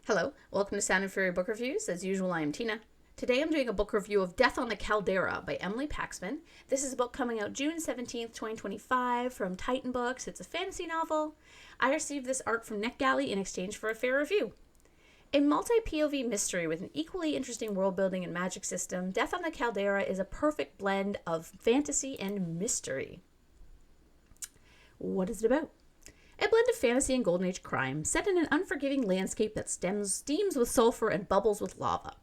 Hello, welcome to Sound and Fury Book Reviews. As usual, I am Tina. Today I'm doing a book review of Death on the Caldera by Emily Paxman. This is a book coming out June 17th, 2025 from Titan Books. It's a fantasy novel. I received this art from NetGalley in exchange for a fair review. A multi-POV mystery with an equally interesting world building and magic system, Death on the Caldera is a perfect blend of fantasy and mystery. What is it about? A blend of fantasy and Golden Age crime, set in an unforgiving landscape that steams with sulfur and bubbles with lava.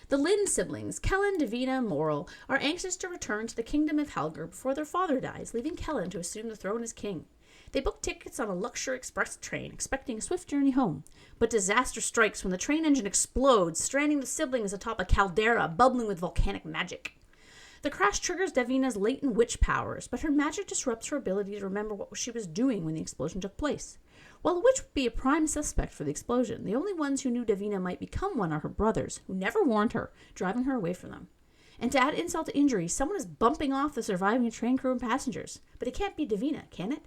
The Lynn siblings, Kellen, Davina, and Moral, are anxious to return to the kingdom of Helger before their father dies, leaving Kellen to assume the throne as king. They book tickets on a luxury express train, expecting a swift journey home. But disaster strikes when the train engine explodes, stranding the siblings atop a caldera bubbling with volcanic magic. The crash triggers Davina's latent witch powers, but her magic disrupts her ability to remember what she was doing when the explosion took place. While the witch would be a prime suspect for the explosion, the only ones who knew Davina might become one are her brothers, who never warned her, driving her away from them. And to add insult to injury, someone is bumping off the surviving train crew and passengers. But it can't be Davina, can it?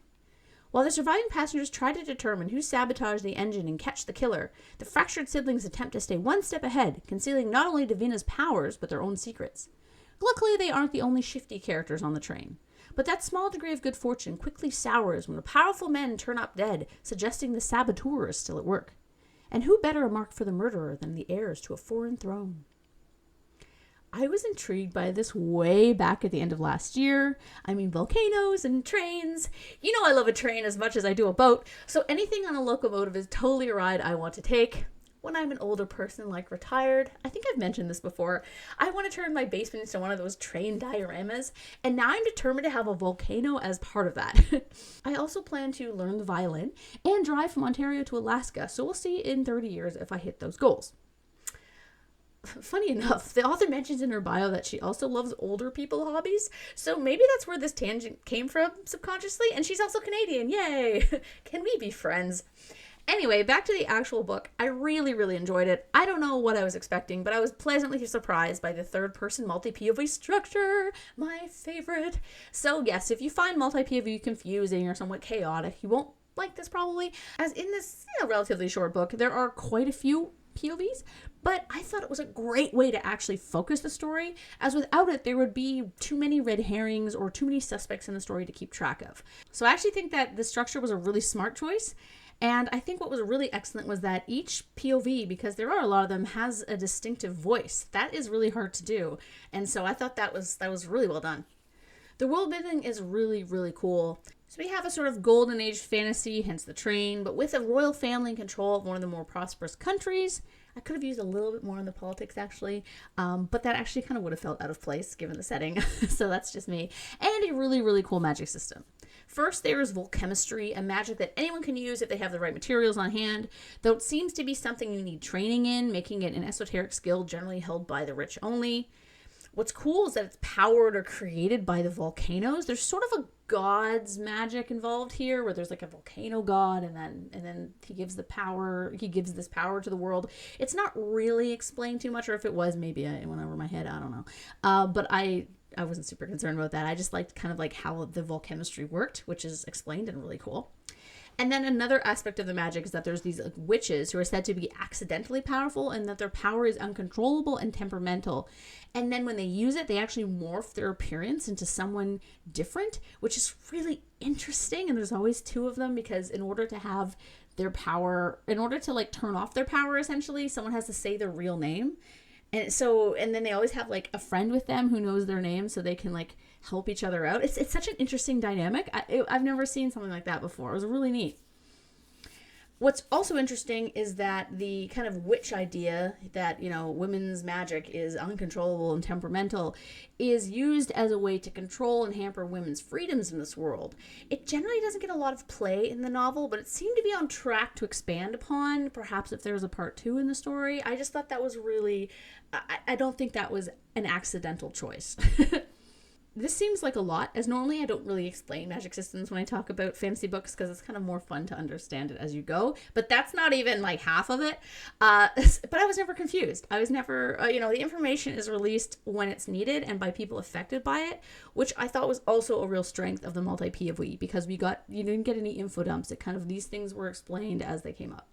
While the surviving passengers try to determine who sabotaged the engine and catch the killer, the fractured siblings attempt to stay one step ahead, concealing not only Davina's powers, but their own secrets. Luckily, they aren't the only shifty characters on the train. But that small degree of good fortune quickly sours when the powerful men turn up dead, suggesting the saboteur is still at work. And who better a mark for the murderer than the heirs to a foreign throne? I was intrigued by this way back at the end of last year. I mean, volcanoes and trains. You know I love a train as much as I do a boat, so anything on a locomotive is totally a ride I want to take. When I'm an older person, like retired, I think I've mentioned this before, I want to turn my basement into one of those train dioramas, and now I'm determined to have a volcano as part of that. I also plan to learn the violin and drive from Ontario to Alaska, so we'll see in 30 years if I hit those goals. Funny enough, the author mentions in her bio that she also loves older people hobbies, so maybe that's where this tangent came from subconsciously, and she's also Canadian, yay! Can we be friends? Anyway, back to the actual book. I really enjoyed it. I don't know what I was expecting, but I was pleasantly surprised by the third-person multi-POV structure. My favorite. So yes, if you find multi-POV confusing or somewhat chaotic, you won't like this probably. As in this relatively short book, there are quite a few POVs, but I thought it was a great way to actually focus the story, as without it, there would be too many red herrings or too many suspects in the story to keep track of. So I actually think that the structure was a really smart choice. And I think what was really excellent was that each POV, because there are a lot of them, has a distinctive voice. That is really hard to do. And so I thought that was really well done. The world building is really cool. So we have a sort of golden age fantasy, hence the train, but with a royal family in control of one of the more prosperous countries. I could have used a little bit more in the politics, actually, but that actually kind of would have felt out of place given the setting. So that's just me. And a really cool magic system. First, there is volchemistry, a magic that anyone can use if they have the right materials on hand, though it seems to be something you need training in, making it an esoteric skill generally held by the rich only. What's cool is that it's powered or created by the volcanoes. There's sort of a god's magic involved here, where there's like a volcano god, and then he gives this power to the world. It's not really explained too much, or if it was, maybe it went over my head. I don't know. But I wasn't super concerned about that. I just liked kind of like how the volchemistry worked, which is explained and really cool. And then another aspect of the magic is that there's these witches who are said to be accidentally powerful, and that their power is uncontrollable and temperamental. And then when they use it, they actually morph their appearance into someone different, which is really interesting. And there's always two of them, because in order to have their power, in order to like turn off their power, essentially, someone has to say their real name. And then they always have like a friend with them who knows their name, so they can like help each other out. It's such an interesting dynamic. I've never seen something like that before. It was really neat. What's also interesting is that the kind of witch idea that, women's magic is uncontrollable and temperamental is used as a way to control and hamper women's freedoms in this world. It generally doesn't get a lot of play in the novel, but it seemed to be on track to expand upon, perhaps if there was a part 2 in the story. I just thought that was really, I don't think that was an accidental choice. This seems like a lot, as normally I don't really explain magic systems when I talk about fantasy books, because it's kind of more fun to understand it as you go, but that's not even like half of it. But I was never confused. I was never, the information is released when it's needed and by people affected by it, which I thought was also a real strength of the multi-POV, because you didn't get any info dumps. These things were explained as they came up.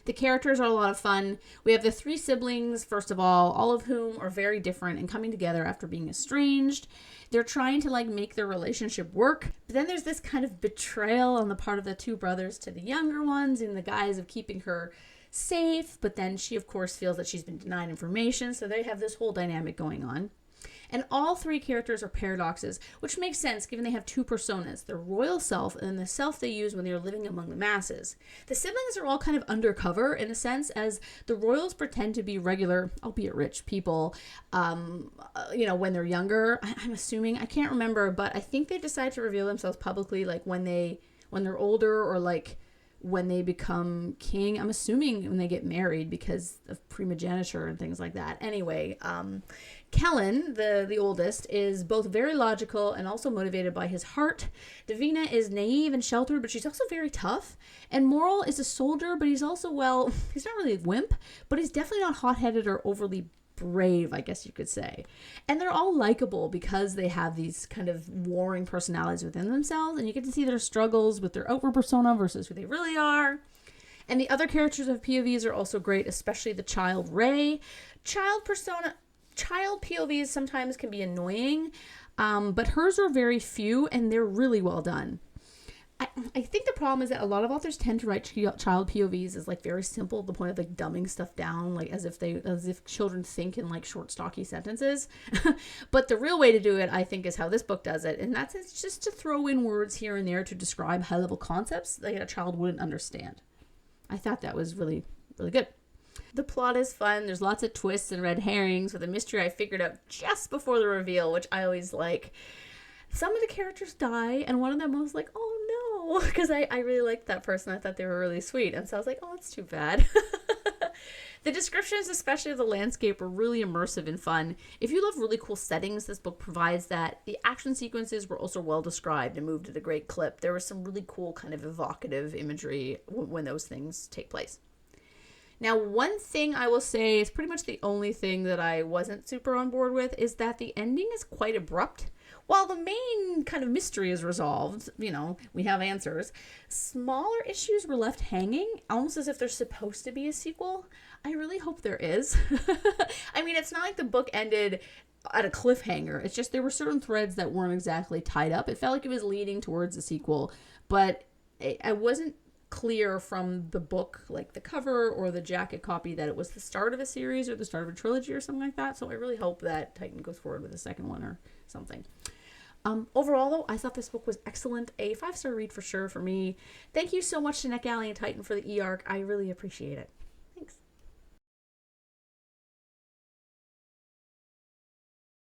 The characters are a lot of fun. We have the three siblings, first of all of whom are very different and coming together after being estranged. They're trying to like make their relationship work. But then there's this kind of betrayal on the part of the two brothers to the younger ones in the guise of keeping her safe. But then she, of course, feels that she's been denied information. So they have this whole dynamic going on. And all three characters are paradoxes, which makes sense given they have two personas, the royal self and the self they use when they are living among the masses. The siblings are all kind of undercover in a sense, as the royals pretend to be regular, albeit rich people, when they're younger. I'm assuming, I can't remember, but I think they decide to reveal themselves publicly like when they're older or like when they become king. I'm assuming when they get married because of primogeniture and things like that. Anyway, Kellen, the oldest, is both very logical and also motivated by his heart. Davina is naive and sheltered, but she's also very tough. And Moral is a soldier, but he's also, he's not really a wimp, but he's definitely not hot-headed or overly brave, I guess you could say. And they're all likable because they have these kind of warring personalities within themselves, and you get to see their struggles with their outward persona versus who they really are. And the other characters of POVs are also great, especially the child Ray. Child POVs sometimes can be annoying, but hers are very few, and they're really well done. I think the problem is that a lot of authors tend to write child POVs as like very simple, to the point of like dumbing stuff down, like as if children think in like short, stocky sentences. But the real way to do it, I think, is how this book does it, and that's just to throw in words here and there to describe high-level concepts that a child wouldn't understand. I thought that was really, really good. The plot is fun. There's lots of twists and red herrings with a mystery I figured out just before the reveal, which I always like. Some of the characters die, and one of them I was like, oh no, because I really liked that person. I thought they were really sweet, and so I was like, oh, that's too bad. The descriptions, especially of the landscape, are really immersive and fun. If you love really cool settings, this book provides that. The action sequences were also well described and moved at a great clip. There was some really cool kind of evocative imagery when those things take place. Now, one thing I will say is pretty much the only thing that I wasn't super on board with is that the ending is quite abrupt. While the main kind of mystery is resolved, we have answers, smaller issues were left hanging, almost as if there's supposed to be a sequel. I really hope there is. I mean, it's not like the book ended at a cliffhanger. It's just there were certain threads that weren't exactly tied up. It felt like it was leading towards a sequel, but I wasn't clear from the book, like the cover or the jacket copy, that it was the start of a series or the start of a trilogy or something like that. So I really hope that Titan goes forward with a second one or something. Overall, though, I thought this book was excellent. A 5-star read for sure for me. Thank you so much to NetGalley and Titan for the e-arc. I really appreciate it.